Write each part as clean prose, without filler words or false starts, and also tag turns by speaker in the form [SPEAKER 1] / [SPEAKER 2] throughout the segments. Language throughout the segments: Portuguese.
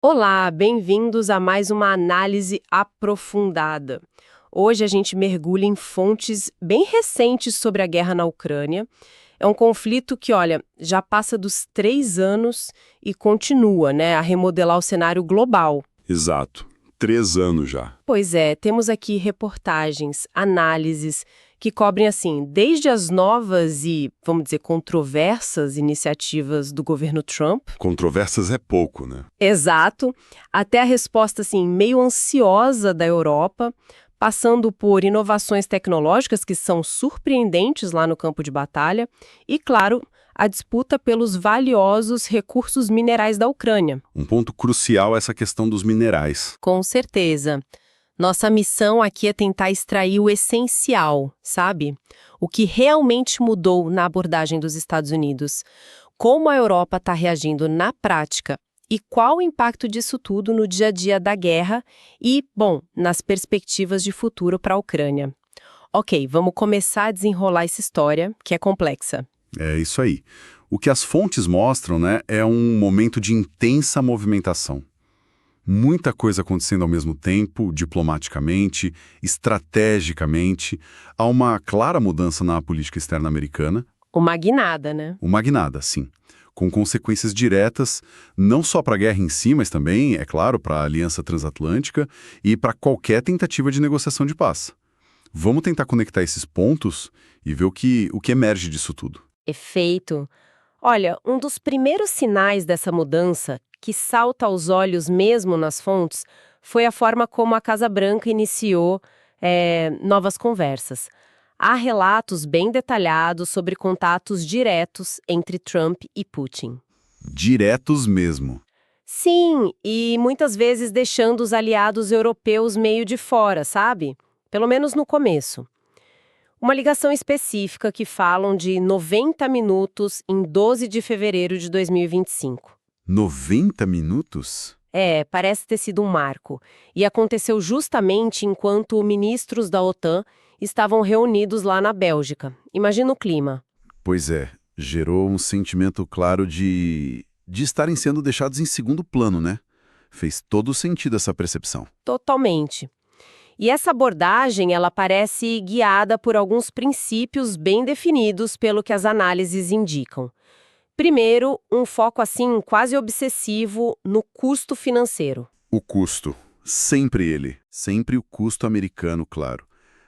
[SPEAKER 1] Olá, bem-vindos a mais uma análise aprofundada. Hoje a gente mergulha em fontes bem recentes sobre a guerra na Ucrânia. É um conflito que, olha, já passa dos 3 anos e continua, né, a remodelar o cenário global.
[SPEAKER 2] Exato. 3 anos já.
[SPEAKER 1] Pois é, temos aqui reportagens, análises que cobrem, assim, desde as novas e, vamos dizer, controversas iniciativas do governo Trump.
[SPEAKER 2] Controversas é pouco, né?
[SPEAKER 1] Exato, até a resposta assim meio ansiosa da Europa, passando por inovações tecnológicas que são surpreendentes lá no campo de batalha e, claro, a disputa pelos valiosos recursos minerais da Ucrânia.
[SPEAKER 2] Um ponto crucial é essa questão dos minerais.
[SPEAKER 1] Com certeza. Nossa missão aqui é tentar extrair o essencial, sabe? O que realmente mudou na abordagem dos Estados Unidos. Como a Europa está reagindo na prática e qual o impacto disso tudo no dia a dia da guerra e, bom, nas perspectivas de futuro para a Ucrânia. Ok, vamos começar a desenrolar essa história, que é complexa.
[SPEAKER 2] É isso aí. O que as fontes mostram, né, é um momento de intensa movimentação. Muita coisa acontecendo ao mesmo tempo, diplomaticamente, estrategicamente. Há uma clara mudança na política externa americana.
[SPEAKER 1] Uma guinada, né?
[SPEAKER 2] Uma guinada, sim. Com consequências diretas, não só para a guerra em si, mas também, é claro, para a Aliança Transatlântica e para qualquer tentativa de negociação de paz. Vamos tentar conectar esses pontos e ver o que emerge disso tudo.
[SPEAKER 1] Efeito. Olha, um dos primeiros sinais dessa mudança, que salta aos olhos mesmo nas fontes, foi a forma como a Casa Branca iniciou novas conversas. Há relatos bem detalhados sobre contatos diretos entre Trump e Putin.
[SPEAKER 2] Diretos mesmo.
[SPEAKER 1] Sim, e muitas vezes deixando os aliados europeus meio de fora, sabe? Pelo menos no começo. Uma ligação específica que falam de 90 minutos em 12 de fevereiro de 2025.
[SPEAKER 2] 90 minutos?
[SPEAKER 1] Parece ter sido um marco. E aconteceu justamente enquanto ministros da OTAN estavam reunidos lá na Bélgica. Imagina o clima.
[SPEAKER 2] Pois é, gerou um sentimento claro de estarem sendo deixados em segundo plano, né? Fez todo sentido essa percepção.
[SPEAKER 1] Totalmente. E essa abordagem, ela parece guiada por alguns princípios bem definidos pelo que as análises indicam. Primeiro, um foco assim quase obsessivo no custo financeiro.
[SPEAKER 2] O custo. Sempre ele. Sempre o custo americano, claro.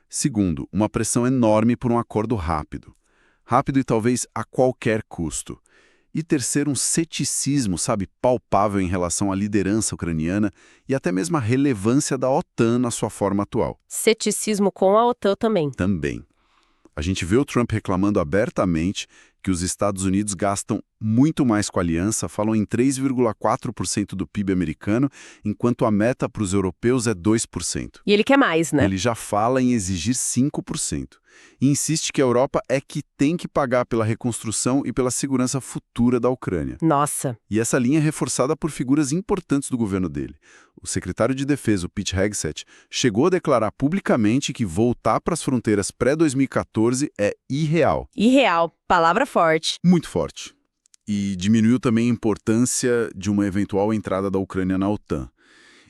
[SPEAKER 2] Segundo, uma pressão enorme por um acordo rápido. Rápido e talvez a qualquer custo. E terceiro, um ceticismo, sabe, palpável em relação à liderança ucraniana e até mesmo a relevância da OTAN na sua forma atual.
[SPEAKER 1] Ceticismo com a OTAN também.
[SPEAKER 2] Também. A gente vê o Trump reclamando abertamente que os Estados Unidos gastam muito mais com a aliança, falam em 3,4% do PIB americano, enquanto a meta para os europeus é 2%.
[SPEAKER 1] E ele quer mais, né?
[SPEAKER 2] Ele já fala em exigir 5%. E insiste que a Europa é que tem que pagar pela reconstrução e pela segurança futura da Ucrânia.
[SPEAKER 1] Nossa.
[SPEAKER 2] E essa linha é reforçada por figuras importantes do governo dele. O secretário de Defesa, o Pete Hegseth, chegou a declarar publicamente que voltar para as fronteiras pré-2014 é irreal.
[SPEAKER 1] Irreal. Palavra forte.
[SPEAKER 2] Muito forte. E diminuiu também a importância de uma eventual entrada da Ucrânia na OTAN.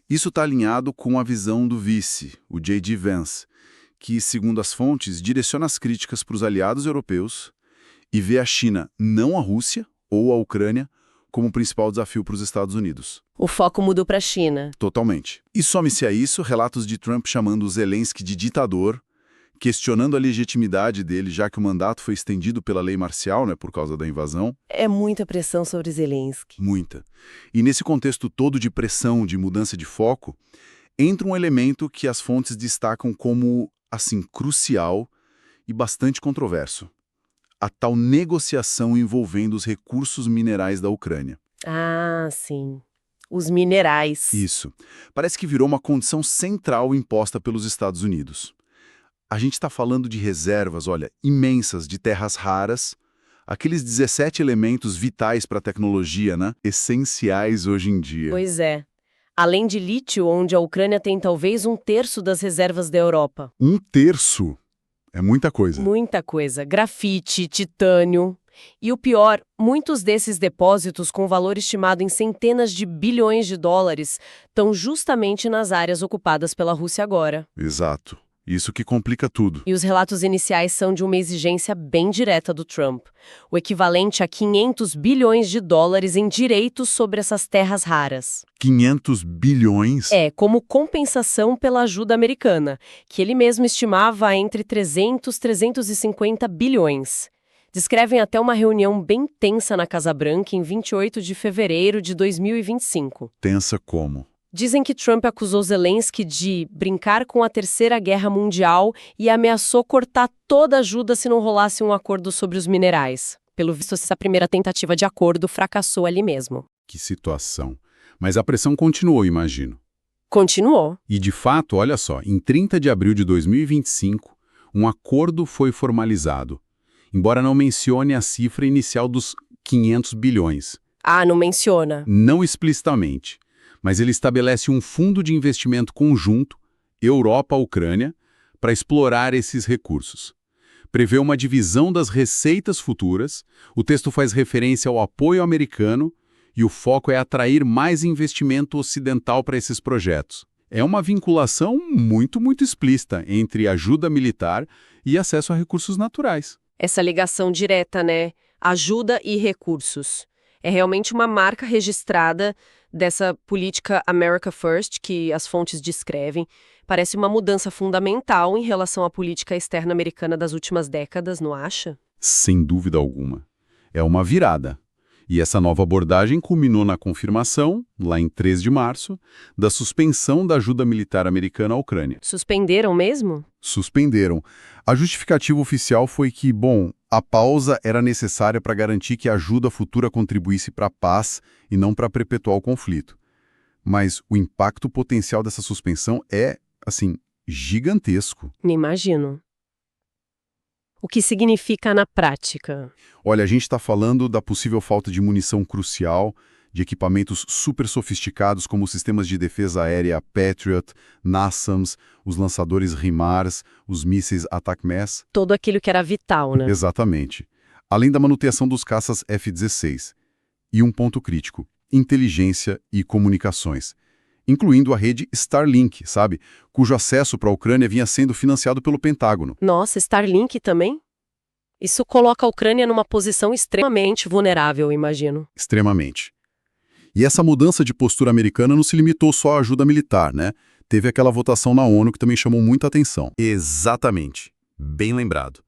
[SPEAKER 2] Isso está alinhado com a visão do vice, o J.D. Vance, que, segundo as fontes, direciona as críticas para os aliados europeus e vê a China, não a Rússia ou a Ucrânia, como o principal desafio para os Estados Unidos.
[SPEAKER 1] O foco mudou para a China.
[SPEAKER 2] Totalmente. E some-se a isso relatos de Trump chamando o Zelensky de ditador, questionando a legitimidade dele, já que o mandato foi estendido pela lei marcial, né, por causa da invasão.
[SPEAKER 1] É muita pressão sobre Zelensky.
[SPEAKER 2] Muita. E nesse contexto todo de pressão, de mudança de foco, entra um elemento que as fontes destacam como, assim, crucial e bastante controverso. A tal negociação envolvendo os recursos minerais da Ucrânia.
[SPEAKER 1] Ah, sim. Os minerais.
[SPEAKER 2] Isso. Parece que virou uma condição central imposta pelos Estados Unidos. A gente está falando de reservas, olha, imensas de terras raras, aqueles 17 elementos vitais para a tecnologia, né? Essenciais hoje em dia.
[SPEAKER 1] Pois é. Além de lítio, onde a Ucrânia tem talvez 1/3 das reservas da Europa.
[SPEAKER 2] 1/3? É muita coisa.
[SPEAKER 1] Muita coisa. Grafite, titânio. E o pior, muitos desses depósitos com valor estimado em centenas de bilhões de dólares estão justamente nas áreas ocupadas pela Rússia agora.
[SPEAKER 2] Exato. Isso que complica tudo.
[SPEAKER 1] E os relatos iniciais são de uma exigência bem direta do Trump, o equivalente a 500 bilhões de dólares em direitos sobre essas terras raras.
[SPEAKER 2] 500 bilhões?
[SPEAKER 1] Como compensação pela ajuda americana, que ele mesmo estimava entre 300 e 350 bilhões. Descrevem até uma reunião bem tensa na Casa Branca em 28 de fevereiro de 2025.
[SPEAKER 2] Tensa como?
[SPEAKER 1] Dizem que Trump acusou Zelensky de brincar com a Terceira Guerra Mundial e ameaçou cortar toda a ajuda se não rolasse um acordo sobre os minerais. Pelo visto, essa primeira tentativa de acordo fracassou ali mesmo.
[SPEAKER 2] Que situação. Mas a pressão continuou, imagino.
[SPEAKER 1] Continuou.
[SPEAKER 2] E, de fato, olha só, em 30 de abril de 2025, um acordo foi formalizado, embora não mencione a cifra inicial dos 500 bilhões.
[SPEAKER 1] Ah, não menciona.
[SPEAKER 2] Não explicitamente. Mas ele estabelece um fundo de investimento conjunto, Europa-Ucrânia, para explorar esses recursos. Prevê uma divisão das receitas futuras, o texto faz referência ao apoio americano e o foco é atrair mais investimento ocidental para esses projetos. É uma vinculação muito explícita entre ajuda militar e acesso a recursos naturais.
[SPEAKER 1] Essa ligação direta, né? Ajuda e recursos. É realmente uma marca registrada dessa política America First que as fontes descrevem. Parece uma mudança fundamental em relação à política externa americana das últimas décadas, não acha?
[SPEAKER 2] Sem dúvida alguma. É uma virada. E essa nova abordagem culminou na confirmação, lá em 3 de março, da suspensão da ajuda militar americana à Ucrânia.
[SPEAKER 1] Suspenderam mesmo?
[SPEAKER 2] Suspenderam. A justificativa oficial foi que, a pausa era necessária para garantir que a ajuda futura contribuísse para a paz e não para perpetuar o conflito. Mas o impacto potencial dessa suspensão é, gigantesco.
[SPEAKER 1] Nem imagino. O que significa na prática?
[SPEAKER 2] Olha, a gente está falando da possível falta de munição crucial, de equipamentos super sofisticados como os sistemas de defesa aérea Patriot, NASAMS, os lançadores HIMARS, os mísseis ATACMS.
[SPEAKER 1] Todo aquilo que era vital, né?
[SPEAKER 2] Exatamente. Além da manutenção dos caças F-16. E um ponto crítico, inteligência e comunicações. Incluindo a rede Starlink, cujo acesso para a Ucrânia vinha sendo financiado pelo Pentágono.
[SPEAKER 1] Nossa, Starlink também? Isso coloca a Ucrânia numa posição extremamente vulnerável, imagino.
[SPEAKER 2] Extremamente. E essa mudança de postura americana não se limitou só à ajuda militar, né? Teve aquela votação na ONU que também chamou muita atenção. Exatamente. Bem lembrado.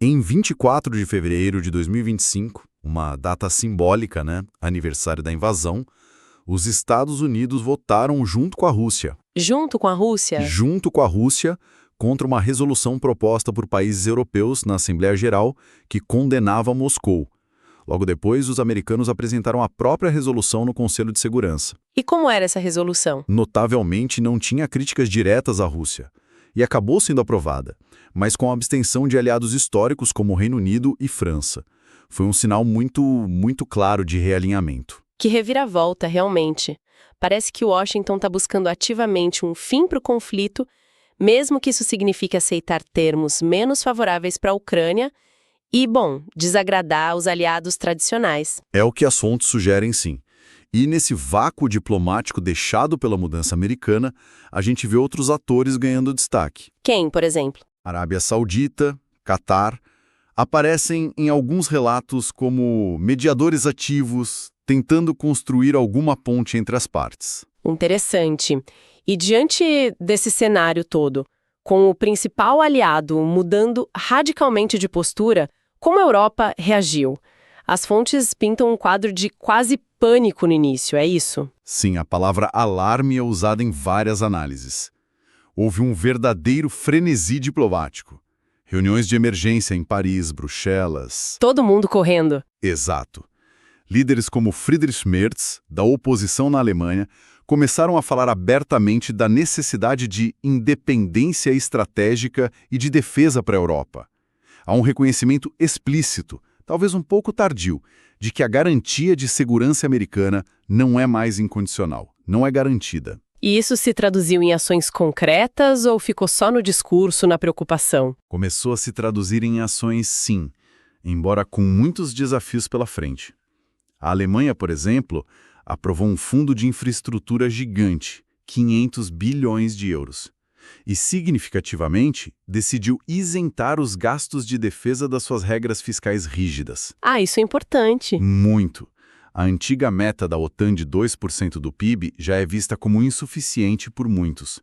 [SPEAKER 2] Em 24 de fevereiro de 2025, uma data simbólica, né? Aniversário da invasão, os Estados Unidos votaram junto com a Rússia.
[SPEAKER 1] Junto com a Rússia?
[SPEAKER 2] Junto com a Rússia, contra uma resolução proposta por países europeus na Assembleia Geral que condenava Moscou. Logo depois, os americanos apresentaram a própria resolução no Conselho de Segurança.
[SPEAKER 1] E como era essa resolução?
[SPEAKER 2] Notavelmente, não tinha críticas diretas à Rússia. E acabou sendo aprovada, mas com a abstenção de aliados históricos como o Reino Unido e França. Foi um sinal muito claro de realinhamento.
[SPEAKER 1] Que reviravolta, realmente. Parece que Washington está buscando ativamente um fim para o conflito, mesmo que isso signifique aceitar termos menos favoráveis para a Ucrânia e, desagradar os aliados tradicionais.
[SPEAKER 2] É o que as fontes sugerem, sim. E nesse vácuo diplomático deixado pela mudança americana, a gente vê outros atores ganhando destaque.
[SPEAKER 1] Quem, por exemplo?
[SPEAKER 2] Arábia Saudita, Catar, aparecem em alguns relatos como mediadores ativos, tentando construir alguma ponte entre as partes.
[SPEAKER 1] Interessante. E diante desse cenário todo, com o principal aliado mudando radicalmente de postura, como a Europa reagiu? As fontes pintam um quadro de quase pânico no início, é isso?
[SPEAKER 2] Sim, a palavra alarme é usada em várias análises. Houve um verdadeiro frenesi diplomático. Reuniões de emergência em Paris, Bruxelas...
[SPEAKER 1] Todo mundo correndo.
[SPEAKER 2] Exato. Líderes como Friedrich Merz, da oposição na Alemanha, começaram a falar abertamente da necessidade de independência estratégica e de defesa para a Europa. Há um reconhecimento explícito, talvez um pouco tardio, de que a garantia de segurança americana não é mais incondicional, não é garantida.
[SPEAKER 1] E isso se traduziu em ações concretas ou ficou só no discurso, na preocupação?
[SPEAKER 2] Começou a se traduzir em ações, sim. embora com muitos desafios pela frente. A Alemanha, por exemplo, aprovou um fundo de infraestrutura gigante, 500 bilhões de euros. E, significativamente, decidiu isentar os gastos de defesa das suas regras fiscais rígidas.
[SPEAKER 1] Ah, isso é importante.
[SPEAKER 2] Muito. A antiga meta da OTAN de 2% do PIB já é vista como insuficiente por muitos.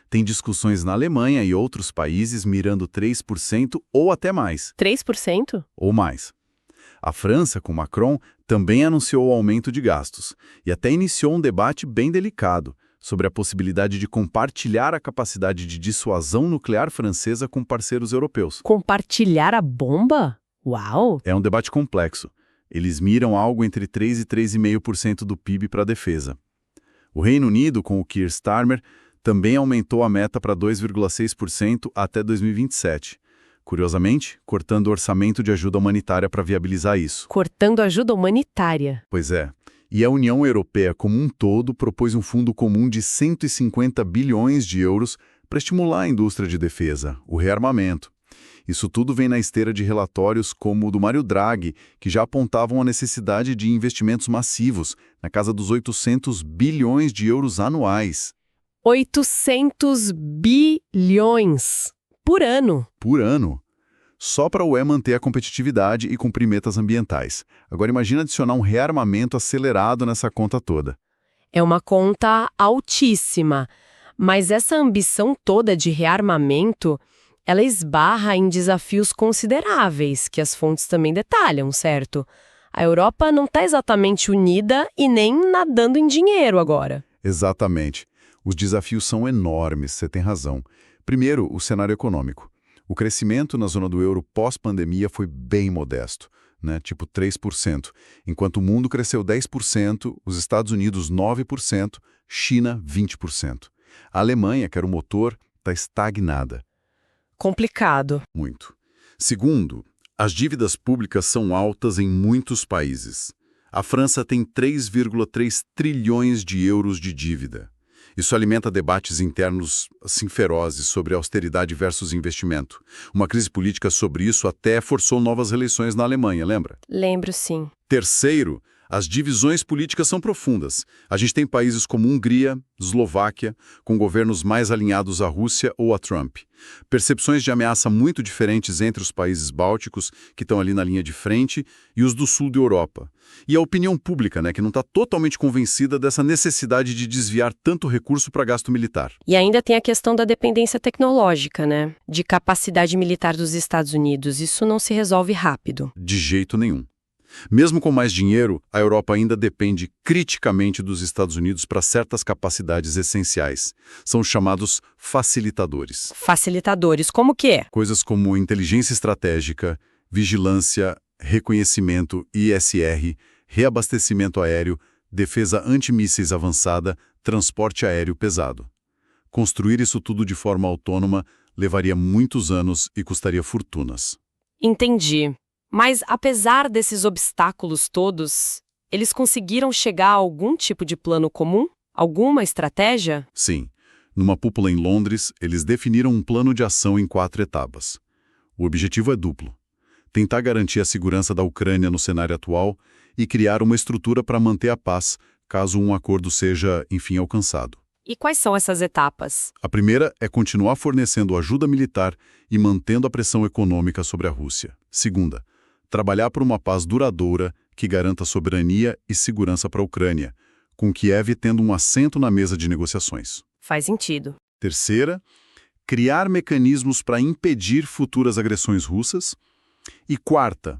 [SPEAKER 2] Tem discussões na Alemanha e outros países mirando 3% ou até mais.
[SPEAKER 1] 3%?
[SPEAKER 2] Ou mais. A França, com Macron, também anunciou o aumento de gastos e até iniciou um debate bem delicado sobre a possibilidade de compartilhar a capacidade de dissuasão nuclear francesa com parceiros europeus.
[SPEAKER 1] Compartilhar a bomba? Uau!
[SPEAKER 2] É um debate complexo. Eles miram algo entre 3% e 3,5% do PIB para a defesa. O Reino Unido, com o Keir Starmer, também aumentou a meta para 2,6% até 2027. Curiosamente, cortando o orçamento de ajuda humanitária para viabilizar isso.
[SPEAKER 1] Cortando ajuda humanitária.
[SPEAKER 2] Pois é. E a União Europeia como um todo propôs um fundo comum de 150 bilhões de euros para estimular a indústria de defesa, o rearmamento. Isso tudo vem na esteira de relatórios como o do Mário Draghi, que já apontavam a necessidade de investimentos massivos, na casa dos 800 bilhões de euros anuais.
[SPEAKER 1] 800 bilhões por ano.
[SPEAKER 2] Por ano. Só para a UE manter a competitividade e cumprir metas ambientais. Agora imagina adicionar um rearmamento acelerado nessa conta toda.
[SPEAKER 1] É uma conta altíssima, mas essa ambição toda de rearmamento, ela esbarra em desafios consideráveis, que as fontes também detalham, certo? A Europa não está exatamente unida e nem nadando em dinheiro agora.
[SPEAKER 2] Exatamente. Os desafios são enormes, você tem razão. Primeiro, o cenário econômico. O crescimento na zona do euro pós-pandemia foi bem modesto, né? Tipo 3%, enquanto o mundo cresceu 10%, os Estados Unidos 9%, China 20%. A Alemanha, que era o motor, está estagnada.
[SPEAKER 1] Complicado.
[SPEAKER 2] Muito. Segundo, as dívidas públicas são altas em muitos países. A França tem 3,3 trilhões de euros de dívida. Isso alimenta debates internos assim ferozes sobre austeridade versus investimento. Uma crise política sobre isso até forçou novas eleições na Alemanha, lembra?
[SPEAKER 1] Lembro, sim.
[SPEAKER 2] Terceiro, as divisões políticas são profundas. A gente tem países como Hungria, Eslováquia, com governos mais alinhados à Rússia ou a Trump. Percepções de ameaça muito diferentes entre os países bálticos, que estão ali na linha de frente, e os do sul da Europa. E a opinião pública, né, que não está totalmente convencida dessa necessidade de desviar tanto recurso para gasto militar.
[SPEAKER 1] E ainda tem a questão da dependência tecnológica, né? De capacidade militar dos Estados Unidos. Isso não se resolve rápido.
[SPEAKER 2] De jeito nenhum. Mesmo com mais dinheiro, a Europa ainda depende criticamente dos Estados Unidos para certas capacidades essenciais. São chamados facilitadores.
[SPEAKER 1] Facilitadores, como que é?
[SPEAKER 2] Coisas como inteligência estratégica, vigilância, reconhecimento ISR, reabastecimento aéreo, defesa antimísseis avançada, transporte aéreo pesado. Construir isso tudo de forma autônoma levaria muitos anos e custaria fortunas.
[SPEAKER 1] Entendi. Mas, apesar desses obstáculos todos, eles conseguiram chegar a algum tipo de plano comum? Alguma estratégia?
[SPEAKER 2] Sim. Numa cúpula em Londres, eles definiram um plano de ação em 4 etapas. O objetivo é duplo: tentar garantir a segurança da Ucrânia no cenário atual e criar uma estrutura para manter a paz, caso um acordo seja, enfim, alcançado.
[SPEAKER 1] E quais são essas etapas?
[SPEAKER 2] A primeira é continuar fornecendo ajuda militar e mantendo a pressão econômica sobre a Rússia. Segunda, trabalhar por uma paz duradoura que garanta soberania e segurança para a Ucrânia, com Kiev tendo um assento na mesa de negociações.
[SPEAKER 1] Faz sentido.
[SPEAKER 2] Terceira, criar mecanismos para impedir futuras agressões russas. E quarta,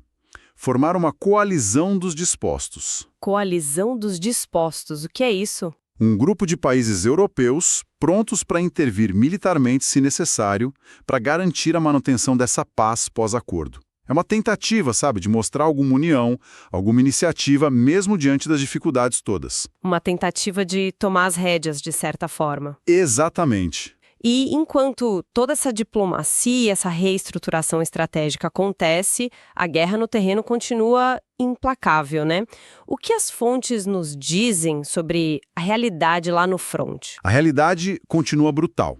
[SPEAKER 2] formar uma coalizão dos dispostos.
[SPEAKER 1] Coalizão dos dispostos, o que é isso?
[SPEAKER 2] Um grupo de países europeus prontos para intervir militarmente, se necessário, para garantir a manutenção dessa paz pós-acordo. É uma tentativa, sabe, de mostrar alguma união, alguma iniciativa, mesmo diante das dificuldades todas.
[SPEAKER 1] Uma tentativa de tomar as rédeas, de certa forma.
[SPEAKER 2] Exatamente.
[SPEAKER 1] E enquanto toda essa diplomacia, essa reestruturação estratégica acontece, a guerra no terreno continua implacável, né? O que as fontes nos dizem sobre a realidade lá no front?
[SPEAKER 2] A realidade continua brutal.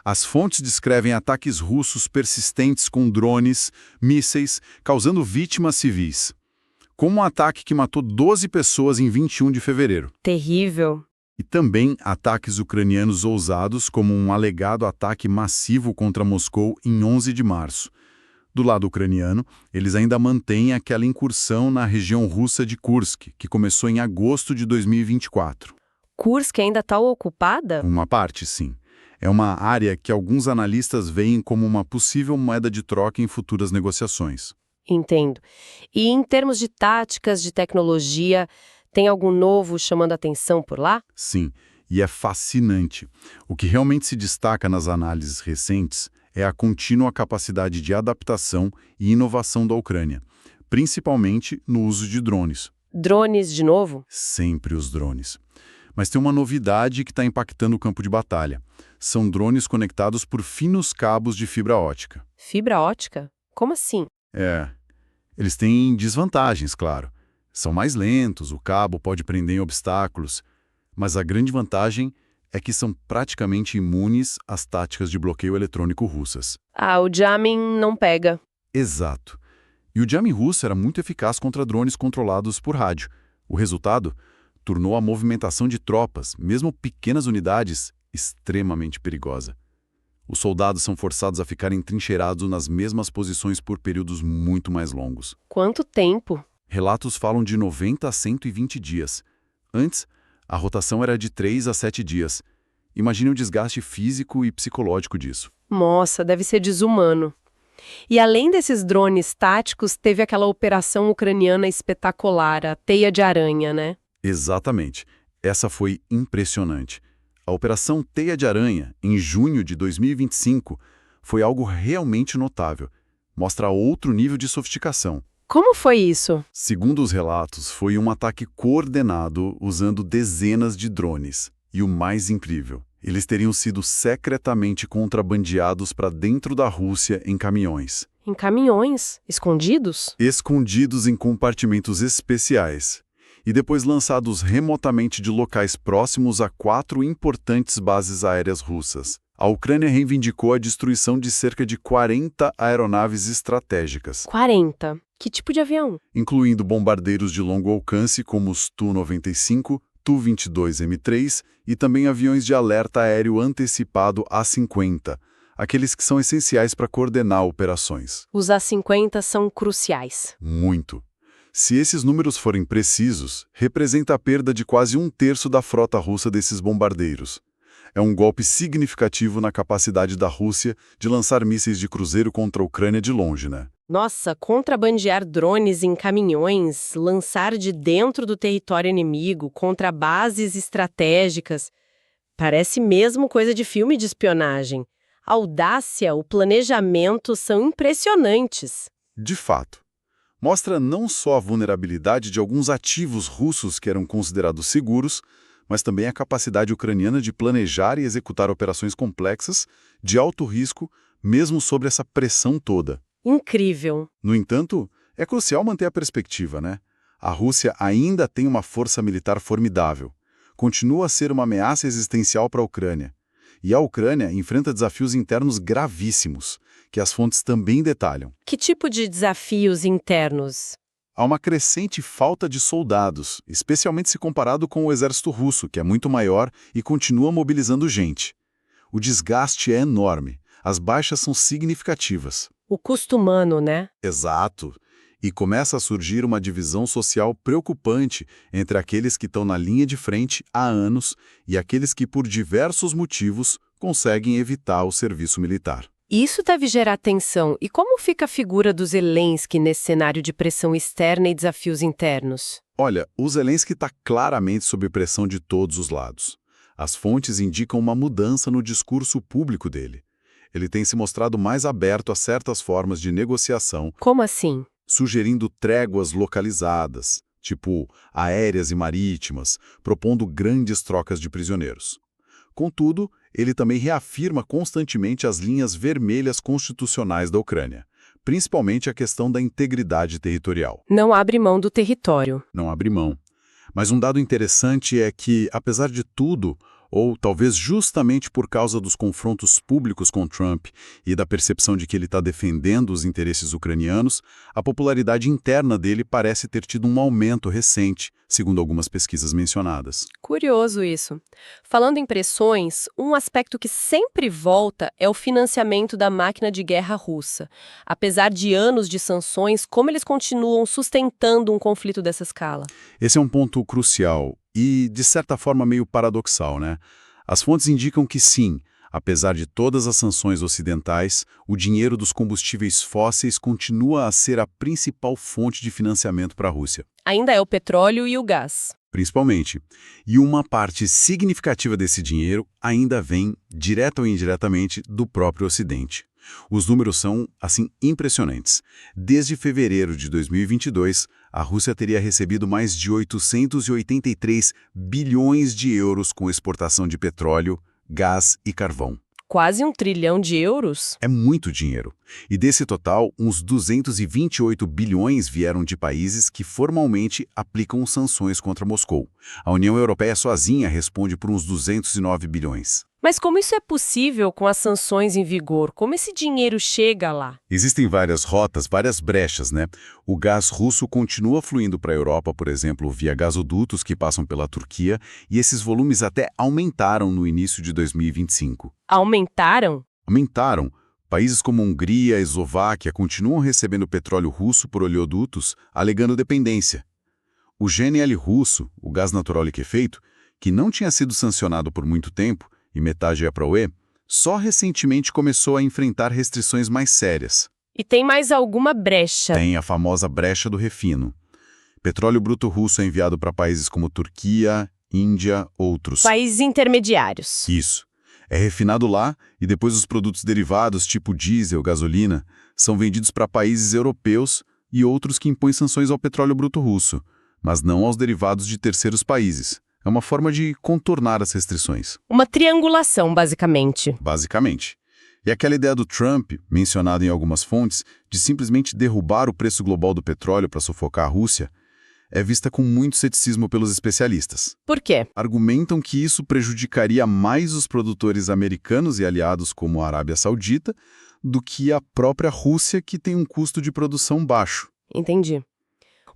[SPEAKER 2] As fontes descrevem ataques russos persistentes com drones, mísseis, causando vítimas civis. Como um ataque que matou 12 pessoas em 21 de fevereiro.
[SPEAKER 1] Terrível.
[SPEAKER 2] E também ataques ucranianos ousados, como um alegado ataque massivo contra Moscou em 11 de março. Do lado ucraniano, eles ainda mantêm aquela incursão na região russa de Kursk, que começou em agosto de 2024.
[SPEAKER 1] Kursk ainda está ocupada?
[SPEAKER 2] Uma parte, sim. É uma área que alguns analistas veem como uma possível moeda de troca em futuras negociações.
[SPEAKER 1] Entendo. E em termos de táticas, de tecnologia, tem algum novo chamando a atenção por lá?
[SPEAKER 2] Sim, e é fascinante. O que realmente se destaca nas análises recentes é a contínua capacidade de adaptação e inovação da Ucrânia, principalmente no uso de drones.
[SPEAKER 1] Drones de novo?
[SPEAKER 2] Sempre os drones. Mas tem uma novidade que está impactando o campo de batalha. São drones conectados por finos cabos de fibra ótica.
[SPEAKER 1] Fibra ótica? Como assim?
[SPEAKER 2] Eles têm desvantagens, claro. São mais lentos, o cabo pode prender em obstáculos, mas a grande vantagem é que são praticamente imunes às táticas de bloqueio eletrônico russas.
[SPEAKER 1] Ah, o jamming não pega.
[SPEAKER 2] Exato. E o jamming russo era muito eficaz contra drones controlados por rádio. O resultado tornou a movimentação de tropas, mesmo pequenas unidades, extremamente perigosa. Os soldados são forçados a ficarem trincheirados nas mesmas posições por períodos muito mais longos.
[SPEAKER 1] Quanto tempo?
[SPEAKER 2] Relatos falam de 90 a 120 dias. Antes, a rotação era de 3 a 7 dias. Imagine o desgaste físico e psicológico disso.
[SPEAKER 1] Nossa, deve ser desumano. E além desses drones táticos, teve aquela operação ucraniana espetacular, a Teia de Aranha, né?
[SPEAKER 2] Exatamente. Essa foi impressionante. A Operação Teia de Aranha, em junho de 2025, foi algo realmente notável. Mostra outro nível de sofisticação.
[SPEAKER 1] Como foi isso?
[SPEAKER 2] Segundo os relatos, foi um ataque coordenado usando dezenas de drones. E o mais incrível, eles teriam sido secretamente contrabandeados para dentro da Rússia em caminhões.
[SPEAKER 1] Em caminhões? Escondidos?
[SPEAKER 2] Escondidos em compartimentos especiais. E depois lançados remotamente de locais próximos a 4 importantes bases aéreas russas. A Ucrânia reivindicou a destruição de cerca de 40 aeronaves estratégicas.
[SPEAKER 1] 40? Que tipo de avião?
[SPEAKER 2] Incluindo bombardeiros de longo alcance como os Tu-95, Tu-22M3 e também aviões de alerta aéreo antecipado A-50, aqueles que são essenciais para coordenar operações.
[SPEAKER 1] Os A-50 são cruciais.
[SPEAKER 2] Muito. Se esses números forem precisos, representa a perda de quase 1/3 da frota russa desses bombardeiros. É um golpe significativo na capacidade da Rússia de lançar mísseis de cruzeiro contra a Ucrânia de longe, né?
[SPEAKER 1] Nossa, contrabandear drones em caminhões, lançar de dentro do território inimigo contra bases estratégicas. Parece mesmo coisa de filme de espionagem. A audácia, o planejamento são impressionantes.
[SPEAKER 2] De fato. Mostra não só a vulnerabilidade de alguns ativos russos que eram considerados seguros, mas também a capacidade ucraniana de planejar e executar operações complexas, de alto risco, mesmo sob essa pressão toda.
[SPEAKER 1] Incrível.
[SPEAKER 2] No entanto, é crucial manter a perspectiva, né? A Rússia ainda tem uma força militar formidável. Continua a ser uma ameaça existencial para a Ucrânia. E a Ucrânia enfrenta desafios internos gravíssimos, que as fontes também detalham.
[SPEAKER 1] Que tipo de desafios internos?
[SPEAKER 2] Há uma crescente falta de soldados, especialmente se comparado com o exército russo, que é muito maior e continua mobilizando gente. O desgaste é enorme, as baixas são significativas.
[SPEAKER 1] O custo humano, né?
[SPEAKER 2] Exato. E começa a surgir uma divisão social preocupante entre aqueles que estão na linha de frente há anos e aqueles que, por diversos motivos, conseguem evitar o serviço militar.
[SPEAKER 1] Isso deve gerar tensão. E como fica a figura do Zelensky nesse cenário de pressão externa e desafios internos?
[SPEAKER 2] Olha, o Zelensky está claramente sob pressão de todos os lados. As fontes indicam uma mudança no discurso público dele. Ele tem se mostrado mais aberto a certas formas de negociação.
[SPEAKER 1] Como assim?
[SPEAKER 2] Sugerindo tréguas localizadas, tipo aéreas e marítimas, propondo grandes trocas de prisioneiros. Contudo, ele também reafirma constantemente as linhas vermelhas constitucionais da Ucrânia, principalmente a questão da integridade territorial.
[SPEAKER 1] Não abre mão do território.
[SPEAKER 2] Não abre mão. Mas um dado interessante é que, apesar de tudo, Ou talvez justamente por causa dos confrontos públicos com Trump e da percepção de que ele está defendendo os interesses ucranianos, a popularidade interna dele parece ter tido um aumento recente, segundo algumas pesquisas mencionadas.
[SPEAKER 1] Curioso isso. Falando em pressões, um aspecto que sempre volta é o financiamento da máquina de guerra russa. Apesar de anos de sanções, como eles continuam sustentando um conflito dessa escala?
[SPEAKER 2] Esse é um ponto crucial e, de certa forma, meio paradoxal, né? As fontes indicam que sim, apesar de todas as sanções ocidentais, o dinheiro dos combustíveis fósseis continua a ser a principal fonte de financiamento para a Rússia.
[SPEAKER 1] Ainda é o petróleo e o gás.
[SPEAKER 2] Principalmente. E uma parte significativa desse dinheiro ainda vem, direta ou indiretamente, do próprio Ocidente. Os números são, assim, impressionantes. Desde fevereiro de 2022, a Rússia teria recebido mais de 883 bilhões de euros com exportação de petróleo, gás e carvão.
[SPEAKER 1] Quase 1 trilhão de euros?
[SPEAKER 2] É muito dinheiro. E desse total, uns 228 bilhões vieram de países que formalmente aplicam sanções contra Moscou. A União Europeia sozinha responde por uns 209 bilhões.
[SPEAKER 1] Mas como isso é possível com as sanções em vigor? Como esse dinheiro chega lá?
[SPEAKER 2] Existem várias rotas, várias brechas, né? O gás russo continua fluindo para a Europa, por exemplo, via gasodutos que passam pela Turquia, e esses volumes até aumentaram no início de 2025.
[SPEAKER 1] Aumentaram?
[SPEAKER 2] Aumentaram. Países como Hungria e Eslováquia continuam recebendo petróleo russo por oleodutos, alegando dependência. O GNL russo, o gás natural liquefeito, que não tinha sido sancionado por muito tempo, e metade é para a UE, só recentemente começou a enfrentar restrições mais sérias.
[SPEAKER 1] E tem mais alguma brecha?
[SPEAKER 2] Tem a famosa brecha do refino. Petróleo bruto russo é enviado para países como Turquia, Índia, outros.
[SPEAKER 1] Países intermediários.
[SPEAKER 2] Isso. É refinado lá e depois os produtos derivados, tipo diesel, gasolina, são vendidos para países europeus e outros que impõem sanções ao petróleo bruto russo, mas não aos derivados de terceiros países. É uma forma de contornar as restrições.
[SPEAKER 1] Uma triangulação, basicamente.
[SPEAKER 2] Basicamente. E aquela ideia do Trump, mencionada em algumas fontes, de simplesmente derrubar o preço global do petróleo para sufocar a Rússia, é vista com muito ceticismo pelos especialistas.
[SPEAKER 1] Por quê?
[SPEAKER 2] Argumentam que isso prejudicaria mais os produtores americanos e aliados como a Arábia Saudita do que a própria Rússia, que tem um custo de produção baixo.
[SPEAKER 1] Entendi.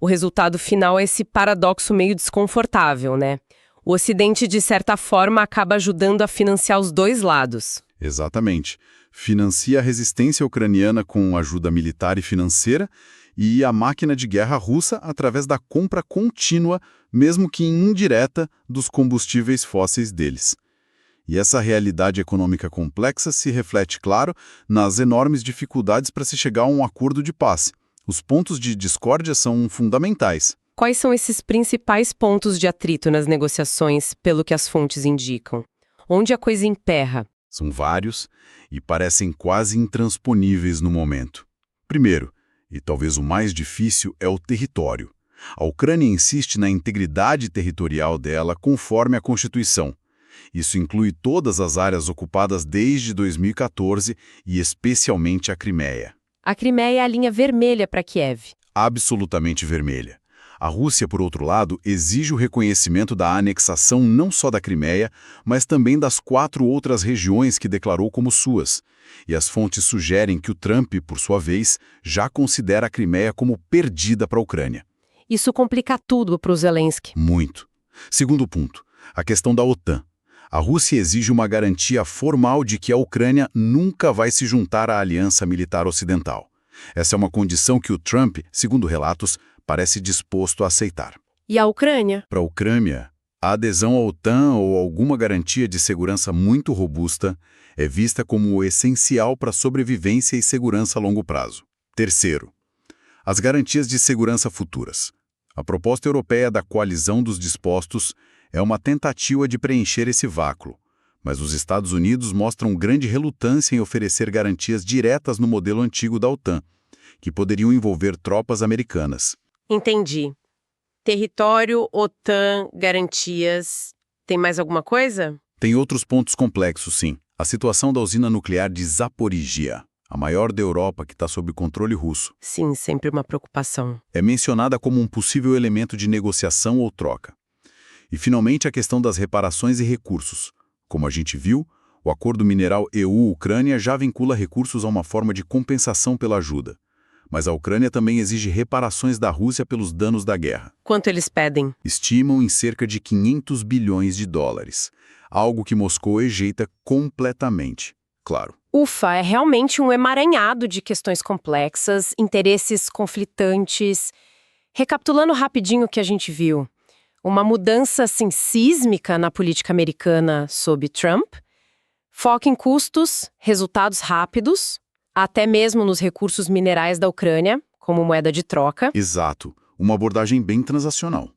[SPEAKER 1] O resultado final é esse paradoxo meio desconfortável, né? O Ocidente, de certa forma, acaba ajudando a financiar os dois lados.
[SPEAKER 2] Exatamente. Financia a resistência ucraniana com ajuda militar e financeira e a máquina de guerra russa através da compra contínua, mesmo que indireta, dos combustíveis fósseis deles. E essa realidade econômica complexa se reflete, claro, nas enormes dificuldades para se chegar a um acordo de paz. Os pontos de discórdia são fundamentais.
[SPEAKER 1] Quais são esses principais pontos de atrito nas negociações, pelo que as fontes indicam? Onde a coisa emperra?
[SPEAKER 2] São vários e parecem quase intransponíveis no momento. Primeiro, e talvez o mais difícil, é o território. A Ucrânia insiste na integridade territorial dela conforme a Constituição. Isso inclui todas as áreas ocupadas desde 2014 e especialmente a Crimeia.
[SPEAKER 1] A Crimeia é a linha vermelha para Kiev.
[SPEAKER 2] Absolutamente vermelha. A Rússia, por outro lado, exige o reconhecimento da anexação não só da Crimeia, mas também das 4 outras regiões que declarou como suas. E as fontes sugerem que o Trump, por sua vez, já considera a Crimeia como perdida para a Ucrânia.
[SPEAKER 1] Isso complica tudo para o Zelensky.
[SPEAKER 2] Muito. Segundo ponto, a questão da OTAN. A Rússia exige uma garantia formal de que a Ucrânia nunca vai se juntar à aliança militar ocidental. Essa é uma condição que o Trump, segundo relatos, parece disposto a aceitar.
[SPEAKER 1] E a Ucrânia?
[SPEAKER 2] Para a Ucrânia, a adesão à OTAN ou alguma garantia de segurança muito robusta é vista como essencial para a sobrevivência e segurança a longo prazo. Terceiro, as garantias de segurança futuras. A proposta europeia da coalizão dos dispostos é uma tentativa de preencher esse vácuo, mas os Estados Unidos mostram grande relutância em oferecer garantias diretas no modelo antigo da OTAN, que poderiam envolver tropas americanas.
[SPEAKER 1] Entendi. Território, OTAN, garantias. Tem mais alguma coisa?
[SPEAKER 2] Tem outros pontos complexos, sim. A situação da usina nuclear de Zaporizhia, a maior da Europa que está sob controle russo,
[SPEAKER 1] Sim, sempre uma preocupação.
[SPEAKER 2] é mencionada como um possível elemento de negociação ou troca. E, finalmente, a questão das reparações e recursos. Como a gente viu, o acordo mineral EU-Ucrânia já vincula recursos a uma forma de compensação pela ajuda. Mas a Ucrânia também exige reparações da Rússia pelos danos da guerra.
[SPEAKER 1] Quanto eles pedem?
[SPEAKER 2] Estimam em cerca de 500 bilhões de dólares, algo que Moscou rejeita completamente, claro.
[SPEAKER 1] Ufa, é realmente um emaranhado de questões complexas, interesses conflitantes. Recapitulando rapidinho o que a gente viu. Uma mudança, assim, sísmica na política americana sob Trump, foco em custos, resultados rápidos, até mesmo nos recursos minerais da Ucrânia, como moeda de troca.
[SPEAKER 2] Exato, uma abordagem bem transacional.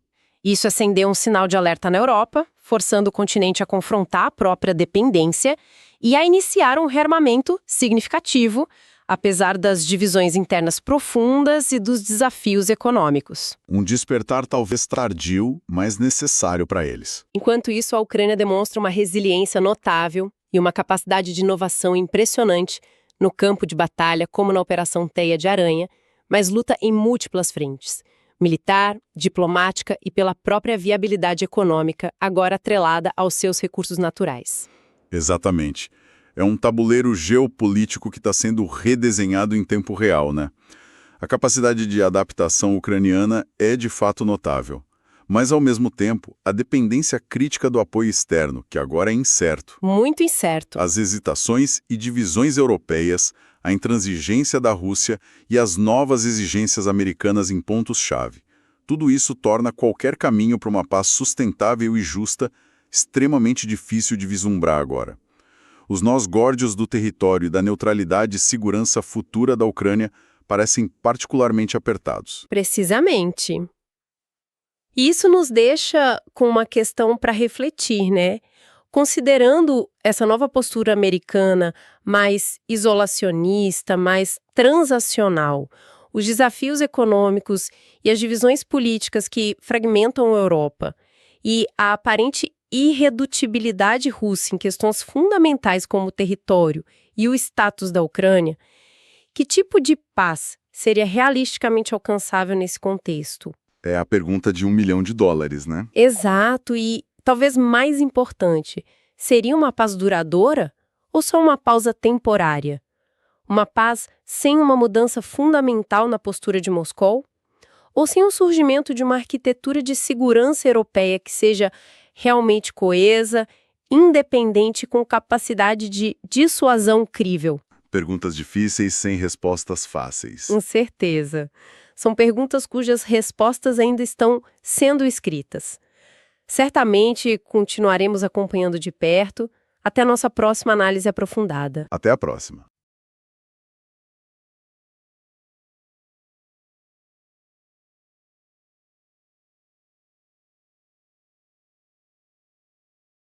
[SPEAKER 1] Isso acendeu um sinal de alerta na Europa, forçando o continente a confrontar a própria dependência e a iniciar um rearmamento significativo, apesar das divisões internas profundas e dos desafios econômicos.
[SPEAKER 2] Um despertar talvez tardio, mas necessário para eles.
[SPEAKER 1] Enquanto isso, a Ucrânia demonstra uma resiliência notável e uma capacidade de inovação impressionante no campo de batalha, como na Operação Teia de Aranha, mas luta em múltiplas frentes: militar, diplomática e pela própria viabilidade econômica, agora atrelada aos seus recursos naturais.
[SPEAKER 2] Exatamente. É um tabuleiro geopolítico que está sendo redesenhado em tempo real, né? A capacidade de adaptação ucraniana é de fato notável. Mas, ao mesmo tempo, a dependência crítica do apoio externo, que agora é incerto.
[SPEAKER 1] Muito incerto.
[SPEAKER 2] As hesitações e divisões europeias, a intransigência da Rússia e as novas exigências americanas em pontos-chave. Tudo isso torna qualquer caminho para uma paz sustentável e justa extremamente difícil de vislumbrar agora. Os nós górdios do território e da neutralidade e segurança futura da Ucrânia parecem particularmente apertados.
[SPEAKER 1] Precisamente. E isso nos deixa com uma questão para refletir, né? Considerando essa nova postura americana mais isolacionista, mais transacional, os desafios econômicos e as divisões políticas que fragmentam a Europa e a aparente irredutibilidade russa em questões fundamentais como o território e o status da Ucrânia, que tipo de paz seria realisticamente alcançável nesse contexto?
[SPEAKER 2] É a pergunta de $1 milhão, né?
[SPEAKER 1] Exato, e talvez mais importante, seria uma paz duradoura ou só uma pausa temporária? Uma paz sem uma mudança fundamental na postura de Moscou? Ou sem o surgimento de uma arquitetura de segurança europeia que seja realmente coesa, independente e com capacidade de dissuasão crível?
[SPEAKER 2] Perguntas difíceis sem respostas fáceis.
[SPEAKER 1] Com certeza. São perguntas cujas respostas ainda estão sendo escritas. Certamente continuaremos acompanhando de perto até a nossa próxima análise aprofundada.
[SPEAKER 2] Até a próxima.